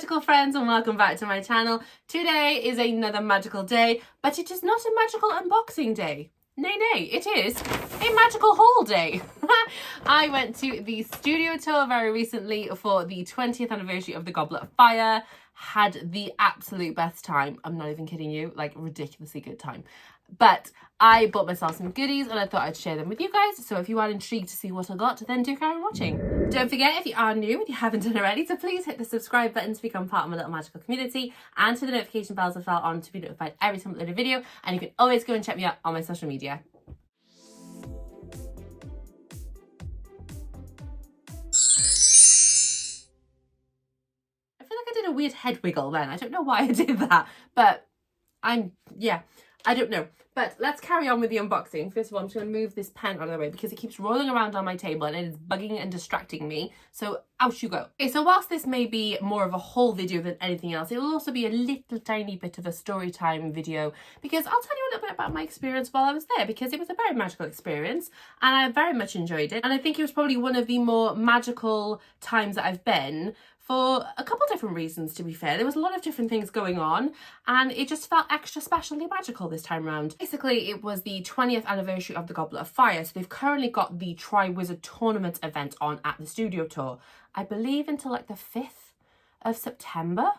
magical friends, and welcome back to my channel. Today is another magical day, but it is not a magical unboxing day. Nay, it is a magical haul day. I went to the studio tour very recently for the 20th anniversary of the Goblet of Fire. Had the absolute best time. I'm not even kidding you, like ridiculously good time. But I bought myself some goodies and I thought I'd share them with you guys. So if you are intrigued to see what I got, then do carry on watching. Don't forget, if you are new and you haven't done already, to please hit the subscribe button to become part of my little magical community, and to the notification bells as well on to be notified every time I upload a video. And you can always go and check me out on my social media. I feel like I did a weird head wiggle then. I don't know why I did that, but I don't know. But let's carry on with the unboxing. First of all, I'm just going to move this pen out of the way because it keeps rolling around on my table and it is bugging and distracting me. So out you go. Okay, so whilst this may be more of a haul video than anything else, it will also be a little tiny bit of a story time video because I'll tell you a little bit about my experience while I was there, because it was a very magical experience and I very much enjoyed it. And I think it was probably one of the more magical times that I've been, for a couple different reasons, to be fair. There was a lot of different things going on and it just felt extra specially magical this time round. Basically, it was the 20th anniversary of the Goblet of Fire, so they've currently got the Tri-Wizard Tournament event on at the studio tour, I believe until like the 5th of September.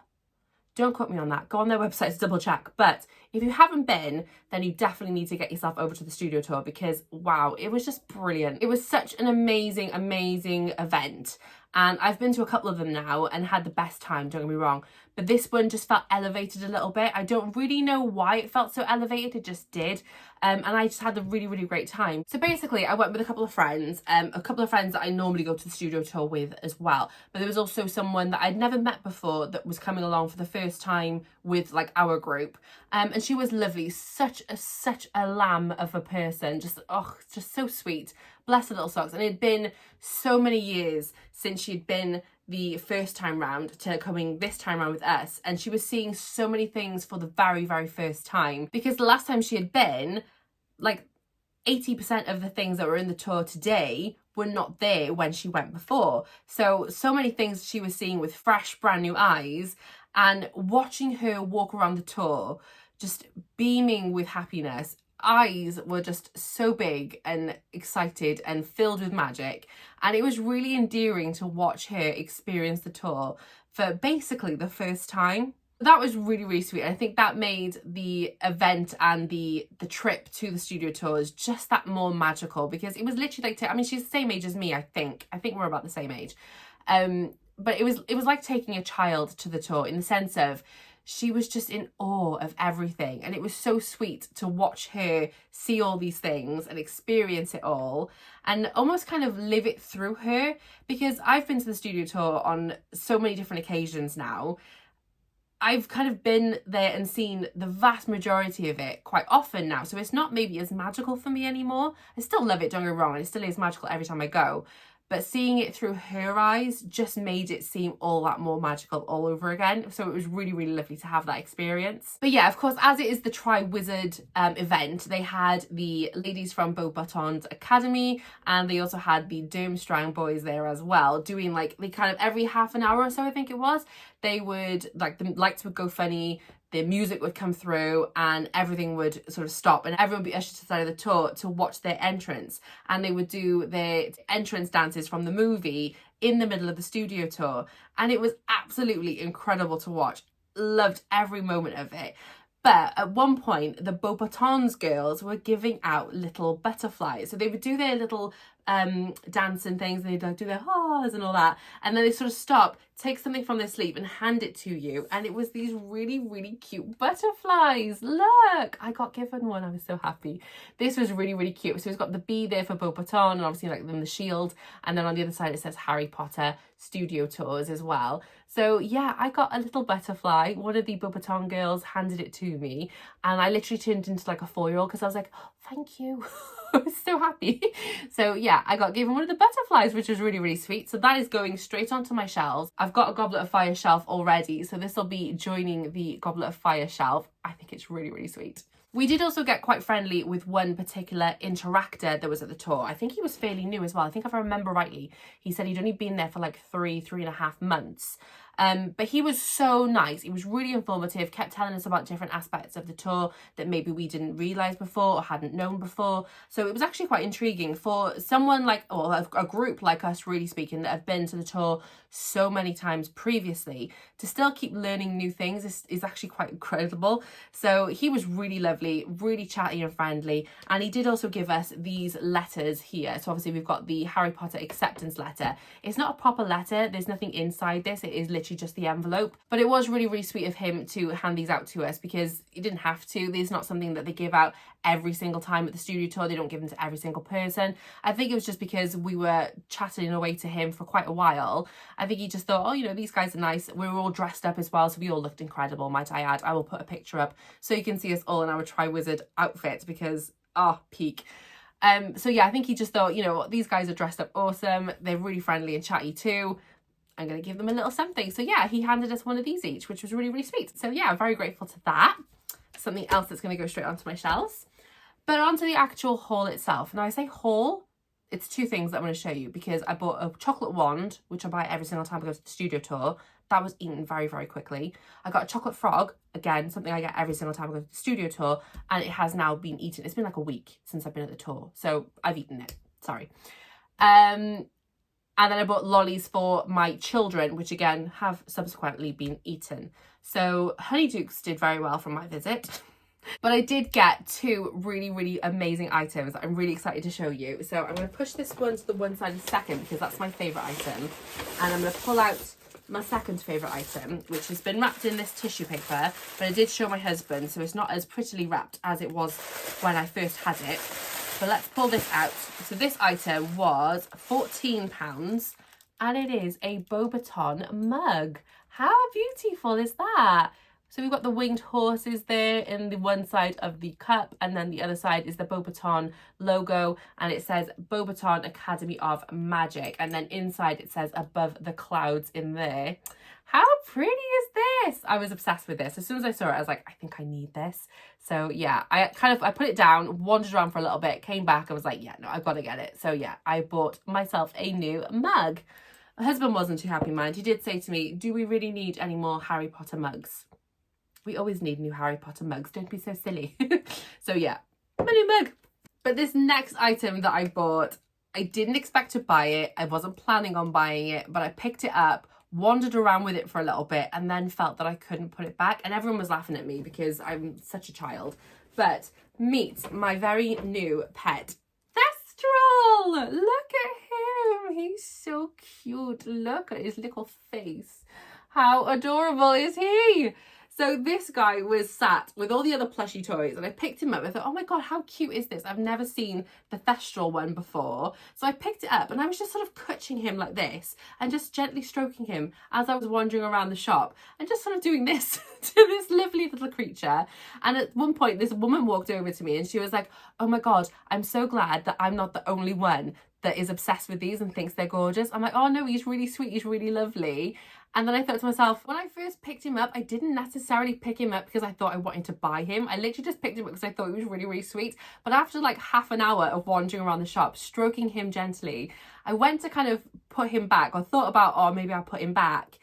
Don't quote me on that. Go on their website to double check. But if you haven't been, then you definitely need to get yourself over to the studio tour because, wow, it was just brilliant. It was such an amazing, amazing event. And I've been to a couple of them now and had the best time, don't get me wrong. But this one just felt elevated a little bit. I don't really know why it felt so elevated, it just did. And I just had a really, really great time. So basically, I went with a couple of friends that I normally go to the studio tour with as well. But there was also someone that I'd never met before that was coming along for the first time with like our group. And she was lovely, such a lamb of a person, just so sweet. Bless her little socks. And it had been so many years since she'd been the first time round to coming this time round with us, and she was seeing so many things for the very, very first time, because the last time she had been, like 80% of the things that were in the tour today were not there when she went before. So many things she was seeing with fresh, brand new eyes, and watching her walk around the tour just beaming with happiness. Eyes were just so big and excited and filled with magic, and it was really endearing to watch her experience the tour for basically the first time. That was really, really sweet. I think that made the event and the trip to the studio tours just that more magical, because it was literally like, I mean, she's the same age as me, I think we're about the same age, but it was like taking a child to the tour, in the sense of she was just in awe of everything. And it was so sweet to watch her see all these things and experience it all and almost kind of live it through her. Because I've been to the studio tour on so many different occasions now. I've kind of been there and seen the vast majority of it quite often now. So it's not maybe as magical for me anymore. I still love it, don't get me wrong. And it still is magical every time I go. But seeing it through her eyes just made it seem all that more magical all over again. So it was really, really lovely to have that experience. But yeah, of course, as it is the Tri-Wizard event, they had the ladies from Beauxbatons Academy, and they also had the Durmstrang boys there as well, doing like, they kind of every half an hour or so, I think it was, they would, like, the lights would go funny, the music would come through and everything would sort of stop and everyone would be ushered to the side of the tour to watch their entrance, and they would do their entrance dances from the movie in the middle of the studio tour, and it was absolutely incredible to watch. Loved every moment of it. But at one point, the Beauxbatons girls were giving out little butterflies. So they would do their little dance and things, and they'd like do their haws and all that. And then they sort of stop, take something from their sleeve and hand it to you. And it was these really, really cute butterflies. Look, I got given one. I was so happy. This was really, really cute. So it's got the B there for Beauxbaton, and obviously like then the shield. And then on the other side, it says Harry Potter Studio Tours as well. So yeah, I got a little butterfly. One of the Beauxbaton girls handed it to me, and I literally turned into like a 4-year-old because I was like, oh, thank you. I was so happy. So yeah, I got given one of the butterflies, which was really, really sweet. So that is going straight onto my shelves. I've got a Goblet of Fire shelf already, so this will be joining the Goblet of Fire shelf. I think it's really, really sweet. We did also get quite friendly with one particular interactor that was at the tour. I think he was fairly new as well. I think if I remember rightly, he said he'd only been there for like three and a half months. But he was so nice. He was really informative, kept telling us about different aspects of the tour that maybe we didn't realise before or hadn't known before. So it was actually quite intriguing for someone like, or a group like us, really speaking, that have been to the tour so many times previously, to still keep learning new things is actually quite incredible. So he was really lovely, really chatty and friendly. And he did also give us these letters here. So obviously we've got the Harry Potter acceptance letter. It's not a proper letter. There's nothing inside this. It is literally just the envelope. But it was really, really sweet of him to hand these out to us, because he didn't have to. There's not something that they give out every single time at the studio tour. They don't give them to every single person. I think it was just because we were chatting away to him for quite a while. I think he just thought, oh, you know, these guys are nice. We were all dressed up as well, so we all looked incredible, might I add. I will put a picture up so you can see us all in our Triwizard outfits, because, oh, peak. So yeah, I think he just thought, you know, these guys are dressed up awesome. They're really friendly and chatty too. I'm going to give them a little something. So yeah, he handed us one of these each, which was really, really sweet. So yeah, I'm very grateful to that. Something else that's going to go straight onto my shelves. But onto the actual haul itself. Now I say haul, it's two things that I'm going to show you, because I bought a chocolate wand, which I buy every single time I go to the studio tour. That was eaten very, very quickly. I got a chocolate frog, again, something I get every single time I go to the studio tour, and it has now been eaten. It's been like a week since I've been at the tour, so I've eaten it, sorry. And then I bought lollies for my children, which again have subsequently been eaten. So Honeydukes did very well from my visit. But I did get two really, really amazing items that I'm really excited to show you. So I'm going to push this one to the one side in a second, because that's my favourite item. And I'm going to pull out my second favourite item, which has been wrapped in this tissue paper. But I did show my husband, so it's not as prettily wrapped as it was when I first had it. But let's pull this out. So this item was £14, and it is a Beauxbaton mug. How beautiful is that? So we've got the winged horses there in the one side of the cup, and then the other side is the Beauxbaton logo, and it says Beauxbaton Academy of Magic, and then inside it says above the clouds in there. How pretty is this? I was obsessed with this. As soon as I saw it, I was like, I think I need this. So yeah, I put it down, wandered around for a little bit, came back, and was like, yeah, no, I've got to get it. So yeah, I bought myself a new mug. My husband wasn't too happy, mind. He did say to me, do we really need any more Harry Potter mugs? We always need new Harry Potter mugs. Don't be so silly. So yeah, my new mug. But this next item that I bought, I didn't expect to buy it. I wasn't planning on buying it, but I picked it up, wandered around with it for a little bit, and then felt that I couldn't put it back. And everyone was laughing at me because I'm such a child. But meet my very new pet, Thestral. Look at him. He's so cute. Look at his little face. How adorable is he? So this guy was sat with all the other plushie toys, and I picked him up. I thought, oh my God, how cute is this? I've never seen the Thestral one before. So I picked it up, and I was just sort of clutching him like this and just gently stroking him as I was wandering around the shop, and just sort of doing this to this lovely little creature. And at one point, this woman walked over to me and she was like, oh my God, I'm so glad that I'm not the only one that is obsessed with these and thinks they're gorgeous. I'm like, oh no, he's really sweet, he's really lovely. And then I thought to myself, when I first picked him up, I didn't necessarily pick him up because I thought I wanted to buy him. I literally just picked him up because I thought he was really, really sweet. But after like half an hour of wandering around the shop, stroking him gently, I went to kind of put him back, or thought about, oh, maybe I'll put him back.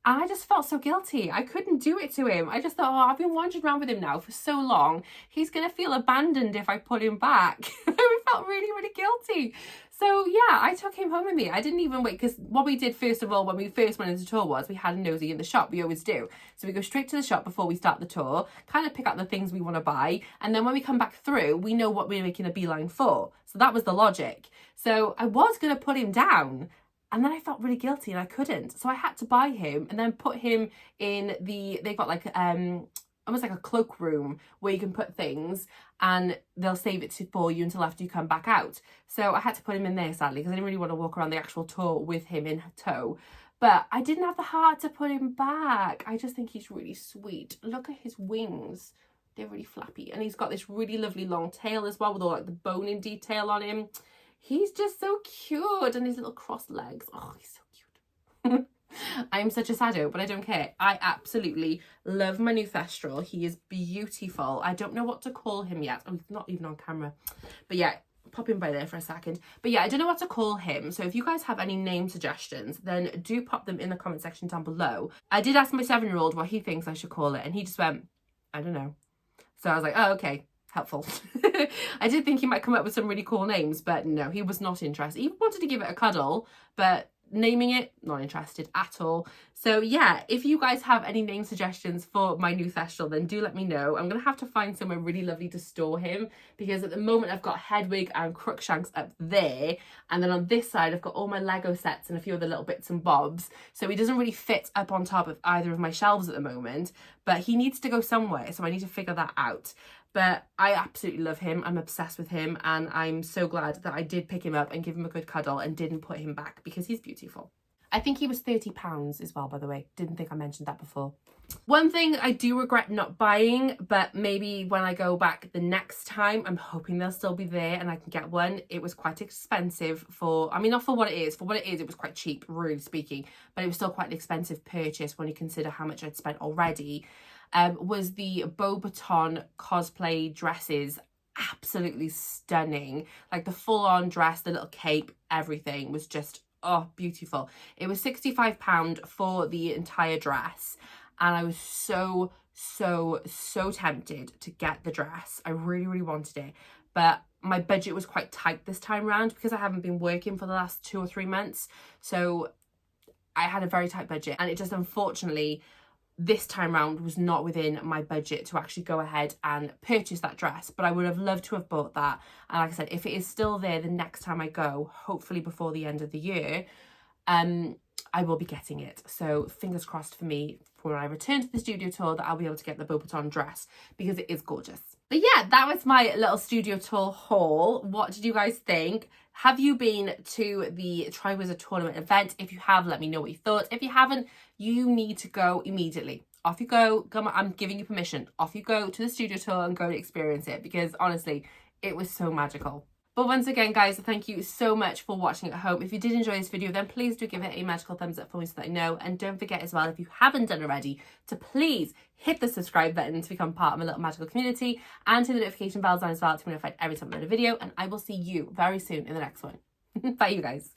And I just felt so guilty. I couldn't do it to him. I just thought, oh, I've been wandering around with him now for so long. He's going to feel abandoned if I put him back. I felt really, really guilty. So yeah, I took him home with me. I didn't even wait, because what we did first of all when we first went into the tour was we had a nosy in the shop. We always do. So we go straight to the shop before we start the tour, kind of pick out the things we want to buy. And then when we come back through, we know what we're making a beeline for. So that was the logic. So I was going to put him down. And then I felt really guilty and I couldn't. So I had to buy him and then put him in they've got like almost like a cloak room where you can put things, and they'll save it for you until after you come back out. So I had to put him in there, sadly, because I didn't really want to walk around the actual tour with him in tow. But I didn't have the heart to put him back. I just think he's really sweet. Look at his wings. They're really flappy. And he's got this really lovely long tail as well, with all like the boning detail on him. He's just so cute, and his little crossed legs. Oh, he's so cute. I'm such a sado, but I don't care. I absolutely love my new Thestral. He is beautiful. I don't know what to call him yet. Oh, he's not even on camera. But yeah, popping by there for a second. But yeah, I don't know what to call him. So if you guys have any name suggestions, then do pop them in the comment section down below. I did ask my 7-year-old what he thinks I should call it, and he just went, I don't know. So I was like, oh, okay, helpful. I did think he might come up with some really cool names, but no, he was not interested. He wanted to give it a cuddle, but naming it, not interested at all. So yeah, if you guys have any name suggestions for my new Thestral, then do let me know. I'm gonna have to find somewhere really lovely to store him, because at the moment I've got Hedwig and Crookshanks up there, and then on this side I've got all my Lego sets and a few other little bits and bobs, so he doesn't really fit up on top of either of my shelves at the moment, but he needs to go somewhere, so I need to figure that out. But I absolutely love him. I'm obsessed with him, and I'm so glad that I did pick him up and give him a good cuddle and didn't put him back, because he's beautiful. I think he was £30 as well, by the way. Didn't think I mentioned that before. One thing I do regret not buying, but maybe when I go back the next time, I'm hoping they'll still be there and I can get one. It was quite expensive for, I mean, not for what it is. For what it is, it was quite cheap, really speaking, but it was still quite an expensive purchase when you consider how much I'd spent already. Was the Beaubaton cosplay dresses. Absolutely stunning. Like the full-on dress, the little cape, everything was just, oh, beautiful. It was £65 for the entire dress, and I was so tempted to get the dress. I really wanted it, but my budget was quite tight this time around because I haven't been working for the last 2 or 3 months, so I had a very tight budget, and it just unfortunately this time round was not within my budget to actually go ahead and purchase that dress. But I would have loved to have bought that, and like I said, if it is still there the next time I go, hopefully before the end of the year, I will be getting it. So fingers crossed for me for when I return to the studio tour that I'll be able to get the Beaubaton dress, because it is gorgeous. But yeah, that was my little studio tour haul. What did you guys think? Have you been to the Triwizard Tournament event? If you have, let me know what you thought. If you haven't, you need to go immediately. Off you go. Come on, I'm giving you permission. Off you go to the studio tour and go and experience it, because honestly, it was so magical. But once again, guys, thank you so much for watching at home. If you did enjoy this video, then please do give it a magical thumbs up for me so that I know. And don't forget as well, if you haven't done already, to please hit the subscribe button to become part of my little magical community, and turn the notification bells on as well to be notified every time I upload a video. And I will see you very soon in the next one. Bye, you guys.